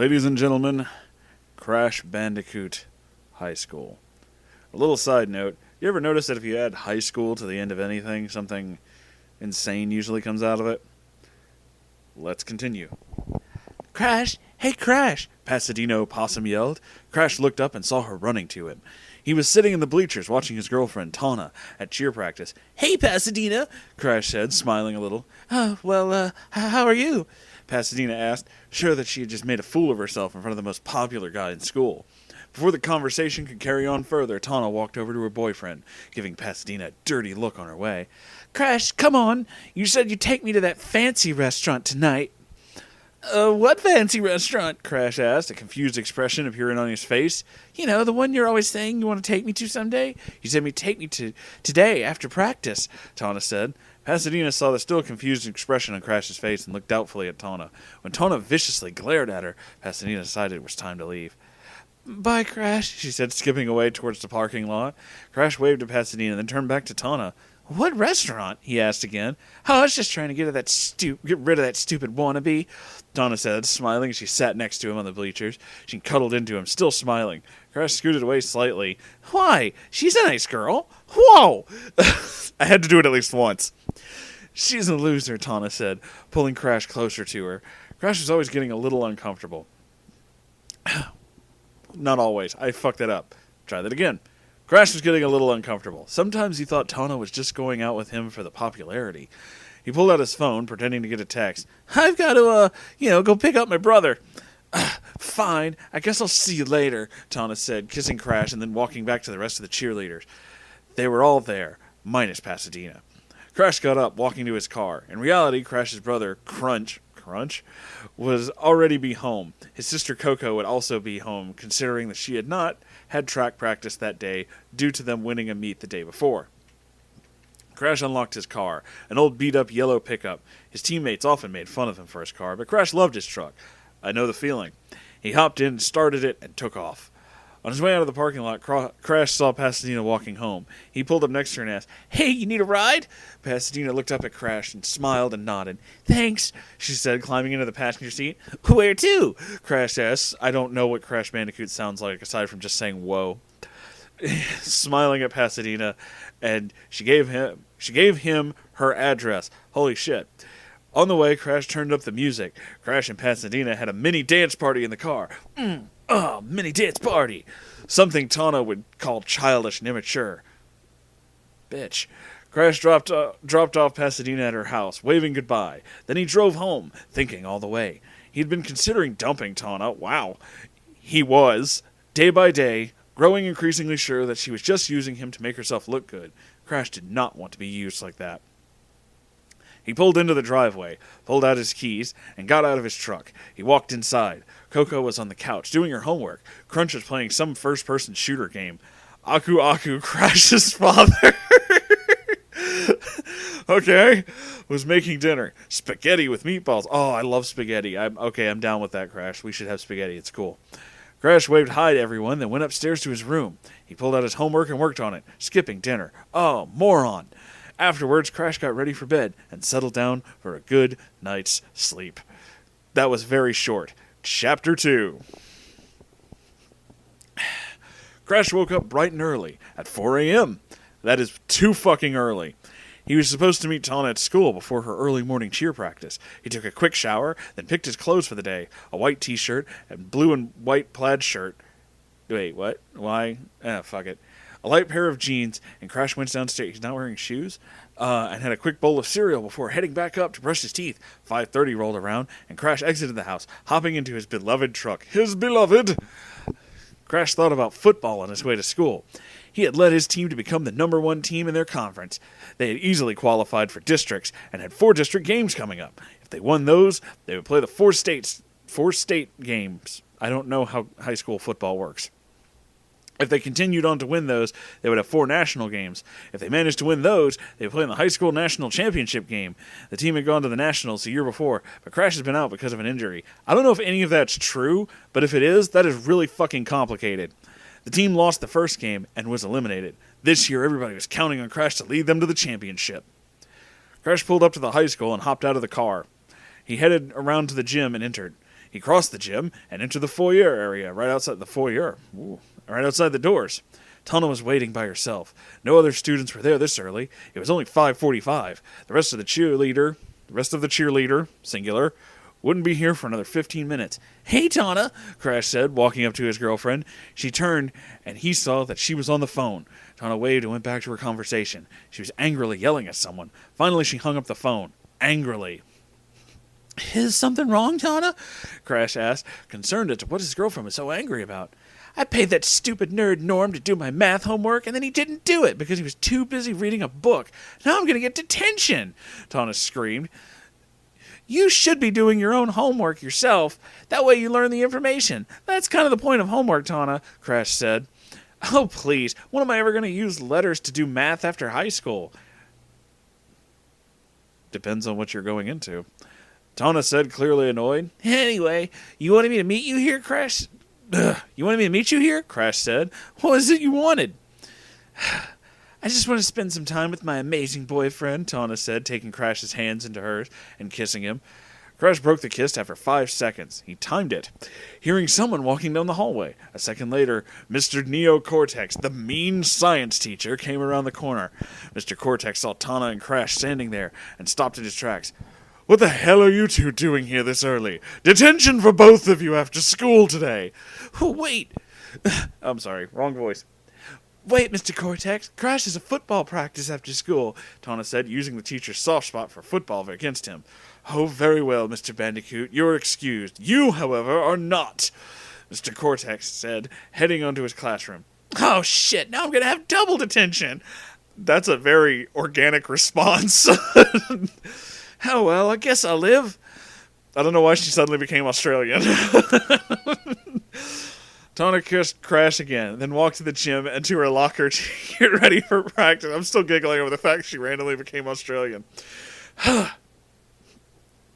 Ladies and gentlemen, Crash Bandicoot High School. A little side note, you ever notice that if you add high school to the end of anything, something insane usually comes out of it? Let's continue. Crash! Hey, Crash! Pasadena Possum yelled. Crash looked up and saw her running to him. He was sitting in the bleachers watching his girlfriend, Tana, at cheer practice. Hey, Pasadena! Crash said, smiling a little. How are you? Pasadena asked, sure that she had just made a fool of herself in front of the most popular guy in school. Before the conversation could carry on further, Tana walked over to her boyfriend, giving Pasadena a dirty look on her way. Crash, come on! You said you'd take me to that fancy restaurant tonight. What fancy restaurant? Crash asked, a confused expression appearing on his face. You know, the one you're always saying you want to take me to someday? You said me take me to today after practice, Tana said. Pasadena saw the still confused expression on Crash's face and looked doubtfully at Tana. When Tana viciously glared at her, Pasadena decided it was time to leave. Bye, Crash, she said, skipping away towards the parking lot. Crash waved to Pasadena, then turned back to Tana. What restaurant? He asked again. Oh, I was just trying to get rid of that stupid wannabe, Tana said, smiling as she sat next to him on the bleachers. She cuddled into him, still smiling. Crash scooted away slightly. Why? She's a nice girl. Whoa! I had to do it at least once. She's a loser, Tana said, pulling Crash closer to her. Crash was always getting a little uncomfortable. Not always. I fucked that up. Try that again. Crash was getting a little uncomfortable. Sometimes he thought Tana was just going out with him for the popularity. He pulled out his phone, pretending to get a text. I've got to, go pick up my brother. Fine. I guess I'll see you later, Tana said, kissing Crash and then walking back to the rest of the cheerleaders. They were all there, minus Pasadena. Crash got up, walking to his car. In reality, Crash's brother, Crunch, was already be home. His sister Coco would also be home, considering that she had not had track practice that day due to them winning a meet the day before. Crash unlocked his car, an old beat-up yellow pickup. His teammates often made fun of him for his car, but Crash loved his truck. I know the feeling. He hopped in, started it, and took off. On his way out of the parking lot, Crash saw Pasadena walking home. He pulled up next to her and asked, Hey, you need a ride? Pasadena looked up at Crash and smiled and nodded. Thanks, she said, climbing into the passenger seat. Where to? Crash asked. I don't know what Crash Bandicoot sounds like, aside from just saying whoa. Smiling at Pasadena, and she gave him her address. Holy shit. On the way, Crash turned up the music. Crash and Pasadena had a mini dance party in the car. Mini dance party. Something Tana would call childish and immature. Bitch. Crash dropped off Pasadena at her house, waving goodbye. Then he drove home, thinking all the way. He'd been considering dumping Tana. Wow. He was, day by day, growing increasingly sure that she was just using him to make herself look good. Crash did not want to be used like that. He pulled into the driveway, pulled out his keys, and got out of his truck. He walked inside. Coco was on the couch, doing her homework. Crunch was playing some first-person shooter game. Aku, Crash's father, was making dinner. Spaghetti with meatballs. Oh, I love spaghetti. I'm down with that, Crash. We should have spaghetti. It's cool. Crash waved hi to everyone, then went upstairs to his room. He pulled out his homework and worked on it, skipping dinner. Oh, moron. Afterwards, Crash got ready for bed and settled down for a good night's sleep. That was very short. Chapter 2. Crash woke up bright and early, at 4 a.m. That is too fucking early. He was supposed to meet Tana at school before her early morning cheer practice. He took a quick shower, then picked his clothes for the day, a white t-shirt and blue and white plaid shirt. Wait, what? Why? Fuck it. A light pair of jeans, and Crash went downstairs. He's not wearing shoes, and had a quick bowl of cereal before heading back up to brush his teeth. 5:30 rolled around, and Crash exited the house, hopping into his beloved truck. His beloved! Crash thought about football on his way to school. He had led his team to become the number one team in their conference. They had easily qualified for districts, and had 4 district games coming up. If they won those, they would play the 4 state games. I don't know how high school football works. If they continued on to win those, they would have 4 national games. If they managed to win those, they would play in the high school national championship game. The team had gone to the nationals the year before, but Crash has been out because of an injury. I don't know if any of that's true, but if it is, that is really fucking complicated. The team lost the first game and was eliminated. This year, everybody was counting on Crash to lead them to the championship. Crash pulled up to the high school and hopped out of the car. He headed around to the gym and entered. He crossed the gym and entered the foyer area, right outside the foyer. Ooh, right outside the doors. Tana was waiting by herself. No other students were there this early. It was only 5:45. The rest of the cheerleader, singular, wouldn't be here for another 15 minutes. "Hey, Tana," Crash said, walking up to his girlfriend. She turned, and he saw that she was on the phone. Tana waved and went back to her conversation. She was angrily yelling at someone. Finally, she hung up the phone. Angrily. "Is something wrong, Tana?" Crash asked, concerned as to what his girlfriend was so angry about. "I paid that stupid nerd Norm to do my math homework, and then he didn't do it because he was too busy reading a book. Now I'm going to get detention," Tana screamed. "You should be doing your own homework yourself. That way you learn the information. That's kind of the point of homework, Tana," Crash said. "Oh, please. When am I ever going to use letters to do math after high school?" "Depends on what you're going into," Tana said, clearly annoyed. "Anyway, you wanted me to meet you here, Crash?" "You wanted me to meet you here?" Crash said. "What is it you wanted?" "I just want to spend some time with my amazing boyfriend," Tana said, taking Crash's hands into hers and kissing him. Crash broke the kiss after 5 seconds. He timed it, hearing someone walking down the hallway. A second later, Mr. Neo Cortex, the mean science teacher, came around the corner. Mr. Cortex saw Tana and Crash standing there and stopped in his tracks. "What the hell are you two doing here this early? Detention for both of you after school today." "Wait." I'm sorry, wrong voice. "Wait, Mr. Cortex. Crash is a football practice after school," Tana said, using the teacher's soft spot for football against him. "Oh, very well, Mr. Bandicoot. You're excused. You, however, are not," Mr. Cortex said, heading onto his classroom. "Oh, shit. Now I'm going to have double detention." That's a very organic response. "Oh, well, I guess I'll live." I don't know why she suddenly became Australian. Tana kissed Crash again, then walked to the gym and to her locker to get ready for practice. I'm still giggling over the fact she randomly became Australian.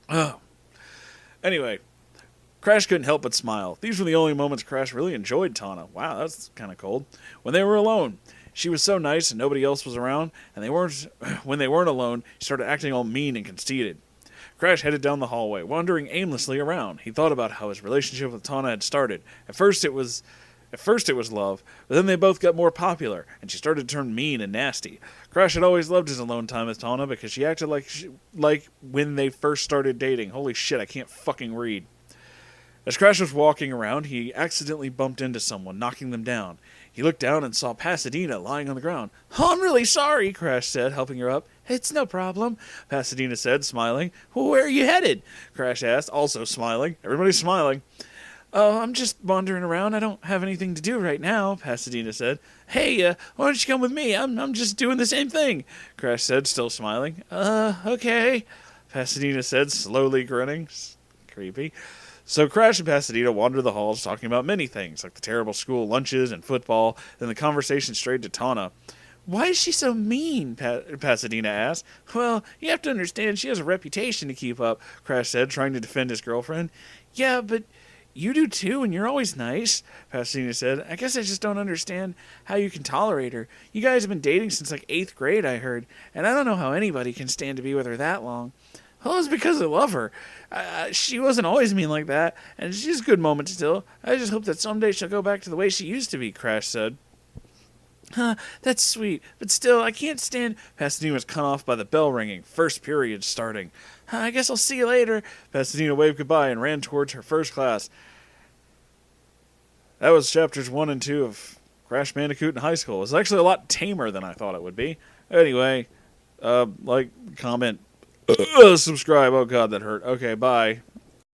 Oh. Anyway, Crash couldn't help but smile. These were the only moments Crash really enjoyed Tana. Wow, that's kind of cold. When they were alone, she was so nice and nobody else was around, and when they weren't alone, she started acting all mean and conceited. Crash headed down the hallway, wandering aimlessly around. He thought about how his relationship with Tana had started. At first it was love, but then they both got more popular, and she started to turn mean and nasty. Crash had always loved his alone time with Tana because she acted like when they first started dating. Holy shit, I can't fucking read. As Crash was walking around, he accidentally bumped into someone, knocking them down. He looked down and saw Pasadena lying on the ground. "Oh, I'm really sorry," Crash said, helping her up. "It's no problem," Pasadena said, smiling. "Where are you headed?" Crash asked, also smiling. Everybody's smiling. "Oh, I'm just wandering around. I don't have anything to do right now," Pasadena said. "Hey, why don't you come with me? I'm just doing the same thing," Crash said, still smiling. Okay," Pasadena said, slowly grinning. Creepy. So Crash and Pasadena wandered the halls talking about many things, like the terrible school lunches and football, then the conversation strayed to Tana. "Why is she so mean?" Pasadena asked. "Well, you have to understand she has a reputation to keep up," Crash said, trying to defend his girlfriend. "Yeah, but you do too, and you're always nice," Pasadena said. "I guess I just don't understand how you can tolerate her. You guys have been dating since like 8th grade, I heard, and I don't know how anybody can stand to be with her that long." "Well, it's because I love her. She wasn't always mean like that, and she's a good moment still. I just hope that someday she'll go back to the way she used to be," Crash said. That's sweet, but still, I can't stand..." Pasadena was cut off by the bell ringing, first period starting. "I guess I'll see you later." Pasadena waved goodbye and ran towards her first class. That was chapters 1 and 2 of Crash Bandicoot in high school. It was actually a lot tamer than I thought it would be. Anyway, like, comment, subscribe. Oh god, that hurt. Okay, bye.